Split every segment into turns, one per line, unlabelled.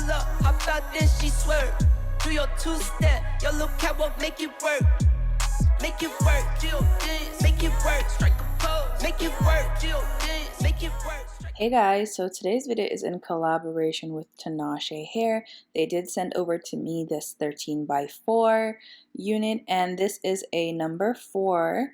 pull up, hop out, then she swerve. Do your two-step, your little catwalk, make it work. Make it work, Jill dance, make it work. Strike a pose, make it work, Jill dance, make it work.
Hey guys, so today's video is in collaboration with ftTinasheHair. They did send over to me this 13x4 unit, and this is a number 4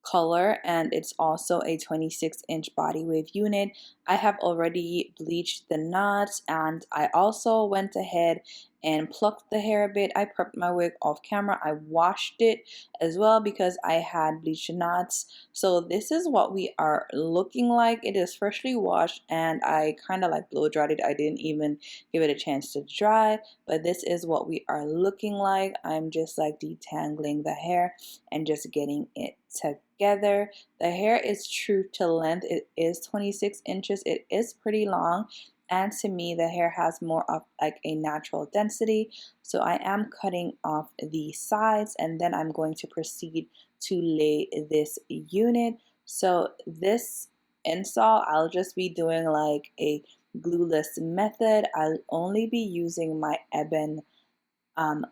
color, and it's also a 26-inch Bodywave unit. I have already bleached the knots, and I also went ahead and plucked the hair a bit. I prepped my wig off camera. I washed it as well because I had bleached knots. So this is what we are looking like. It is freshly washed, and I kind of like blow dried it. I didn't even give it a chance to dry, but this is what we are looking like. I'm just like detangling the hair and just getting it together. The hair is true to length. It is 26 inches. It is pretty long, and to me the hair has more of like a natural density. So I am cutting off the sides, and then I'm going to proceed to lay this unit. So this install, I'll just be doing like a glueless method. I'll only be using my ebony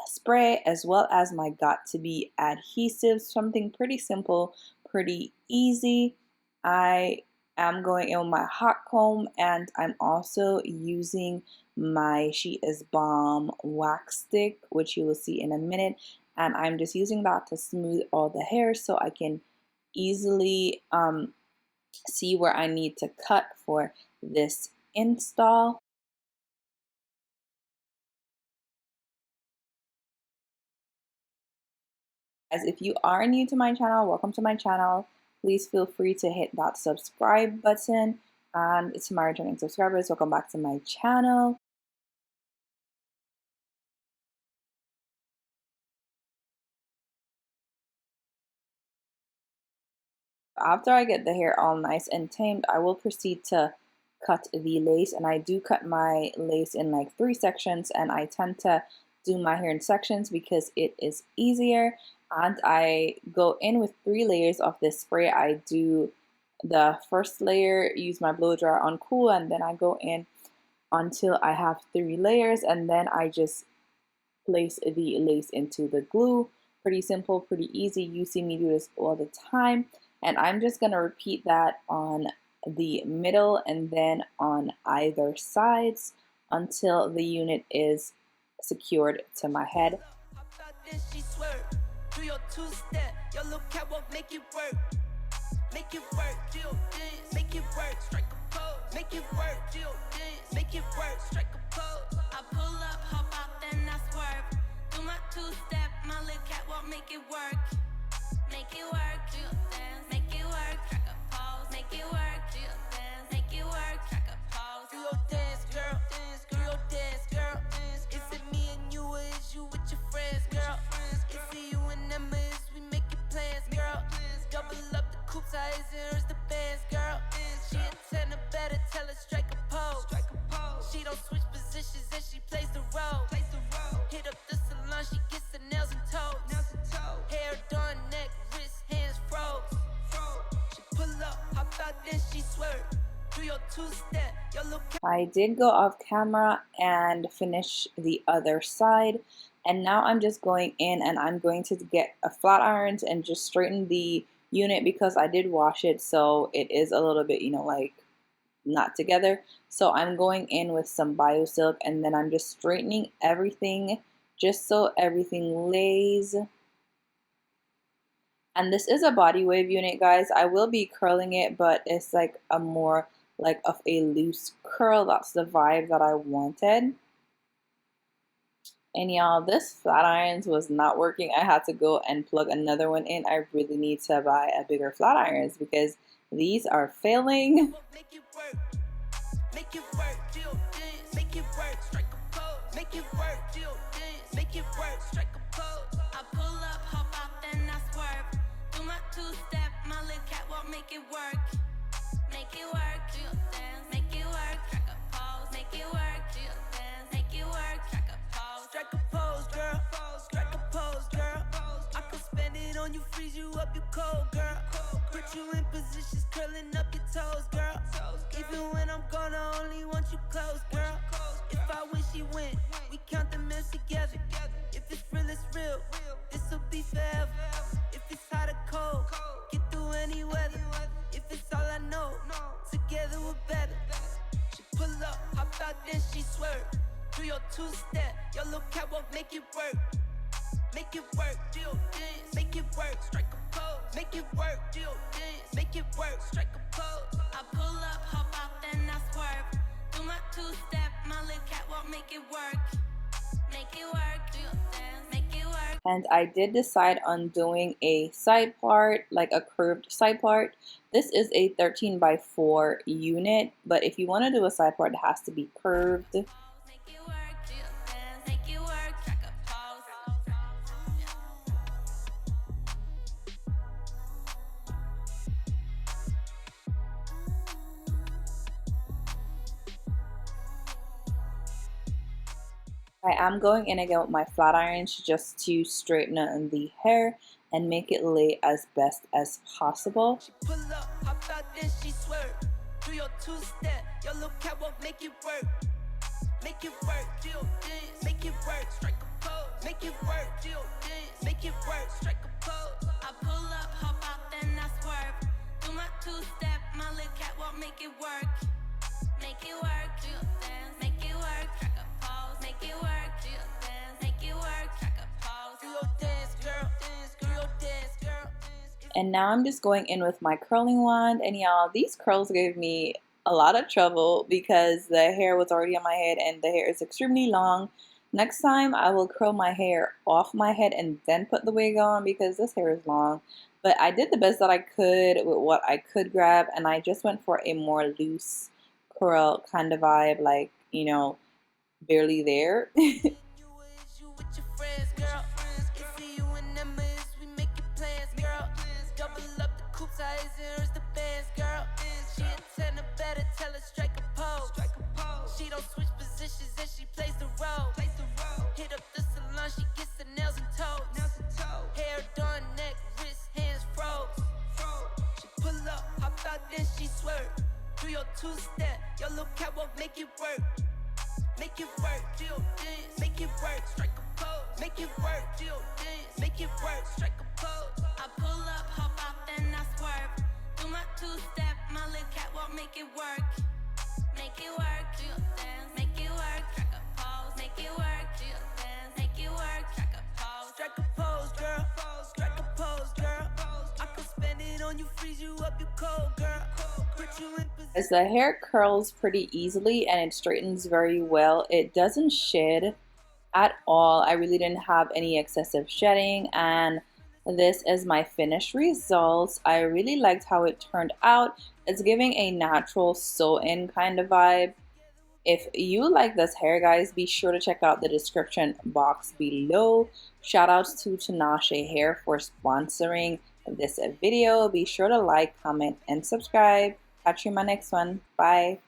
spray as well as my got2b adhesive. Something pretty simple, pretty easy. I am going in with my hot comb, and I'm also using my She Is Bomb wax stick, which you will see in a minute, and I'm just using that to smooth all the hair so I can easily see where I need to cut for this install. As if you are new to my channel, welcome to my channel. Please feel free to hit that subscribe button, and to my returning subscribers, welcome back to my channel. After I get the hair all nice and tamed, I will proceed to cut the lace, and I do cut my lace in like 3 sections, and I tend to do my hair in sections because it is easier. And I go in with 3 layers of this spray. I do the first layer, use my blow dryer on cool, and then I go in until I have 3 layers, and then I just place the lace into the glue. Pretty simple, pretty easy. You see me do this all the time, and I'm just gonna repeat that on the middle and then on either sides until the unit is secured to my head.
Do your two-step, your little catwalk, make it work. Make it work, Jill dance, make it work. Strike a pose, make it work, Jill dance, make it work. Strike a pose.
I pull up, hop out, then I swerve. Do my two-step, my little catwalk, make it work. Make it work, Jill dance, make it work. Strike a pose, make it work, Jill dance, make it work. Strike a pose.
Do your dance, girl, dance, do your dance, girl, dance. Is it me and you, or is you with your friends, girl? Is it you and them, or is we making plans, girl? Double up the coupe size and hers the bands, girl. She a 10 or better, tell her strike a pose. She don't switch positions and she plays the role. Hit up the salon, she gets the nails and toes. Hair done, neck, wrist, hands froze. She pull up, hop out, then she swerve. Do your two-step, your little.
I did go off camera and finish the other side, and now I'm just going in and I'm going to get a flat iron and just straighten the unit because I did wash it, so it is a little bit, you know, like not together. So I'm going in with some bio silk, and then I'm just straightening everything just so everything lays. And this is a Bodywave unit, guys. I will be curling it, but it's like a more like of a loose curl. That's the vibe that I wanted. And y'all, this flat irons was not working. I had to go and plug another one in. I really need to buy a bigger flat irons because these are failing.
Make it work. Make it work, Jill dance. Make it work, strike a pose. Make it work, Jill dance. Make it work, strike a pose.
I pull up, hop out, then I swerve. Do my two-step, my little catwalk, make it work. Make it work, Jill dance. Make it work, strike a pose. Make it work, Jill dance. Make it work, strike a pose.
Strike a pose, girl. Strike a pose, girl. I can spend it on you, freeze you up, you cold, girl. Put you in positions, curling up your toes, girl. Even when I'm gone, I only want you close, girl. If I win, she win. We count the mills together. If it's real, it's real. This'll be forever. If it's hot or cold, get through any weather. If it's all I know, together we're better. She pull up, hop out, then she swerve. Do your two-step, your little catwalk, make it work. Make it work, do your dance. Make it work, strike a pose. Make it work, do your dance. Make it work, strike a pose.
I pull up, hop out, then I swerve. Do my two-step, my little catwalk, make it work. Make it work, do your dance, make it work.
And I did decide on doing a side part, like a curved side part. This is a 13 by 4 unit, but if you want to do a side part, it has to be curved.
Make it work, do your dance, make it work, track a pose.
I am going in again with my flat irons just to straighten the hair and make it lay as best as possible.
She pull up, hop out, then she swerve. Do your two-step, your little catwalk, make it work. Make it work, do your dance. Make it work, strike a pose. Make it work, do your dance. Make it work, strike a pose.
I pull up, hop out, then I swerve. Do my two-step, my little catwalk, make it work. Make it work, do your dance. Make it work, track a pose. Make it work, do your dance. Make it work, track a pose.
Do your dance, girl. Dance, do your dance, girl. Dance.
And now I'm just going in with my curling wand, and y'all, these curls gave me a lot of trouble because the hair was already on my head and the hair is extremely long. Next time I will curl my hair off my head and then put the wig on because this hair is long. But I did the best that I could with what I could grab, and I just went for a more loose curl kind of vibe, like, you know, barely there.
You with your friends, girl. It's you and them is we making plans, girl. Double up the coupe size, here's the bands, girl. She a 10 or better, tell her strike a pose. She don't switch positions and she plays the role. Hit up the salon, she gets the nails and toes. Hair done, neck, wrist, hands froze. She pull up, hop out, then she swerve. Do your two-step, your little catwalk, make it work. Make it work, do your dance. Make it work, strike a pose. Make it work, do your dance. Make it work, strike a pose.
I pull up, hop out, then I swerve. Do my two-step, my little catwalk, make it work. Make it work, do your dance. Make it work, track a pose. Make it work, do your dance. Make it work, track a pose.
Strike a pose, girl. Strike a pose, girl. I can spend it on you, freeze you up, you cold, girl. Put you in position.
As the hair curls pretty easily and it straightens very well, it doesn't shed at all. I really didn't have any excessive shedding, and this is my finished results. I really liked how it turned out. It's giving a natural sew-in kind of vibe. If you like this hair, guys, be sure to check out the description box below. Shout outs to ftTinasheHair for sponsoring this video. Be sure to like, comment, and subscribe. Catch you in my next one. Bye.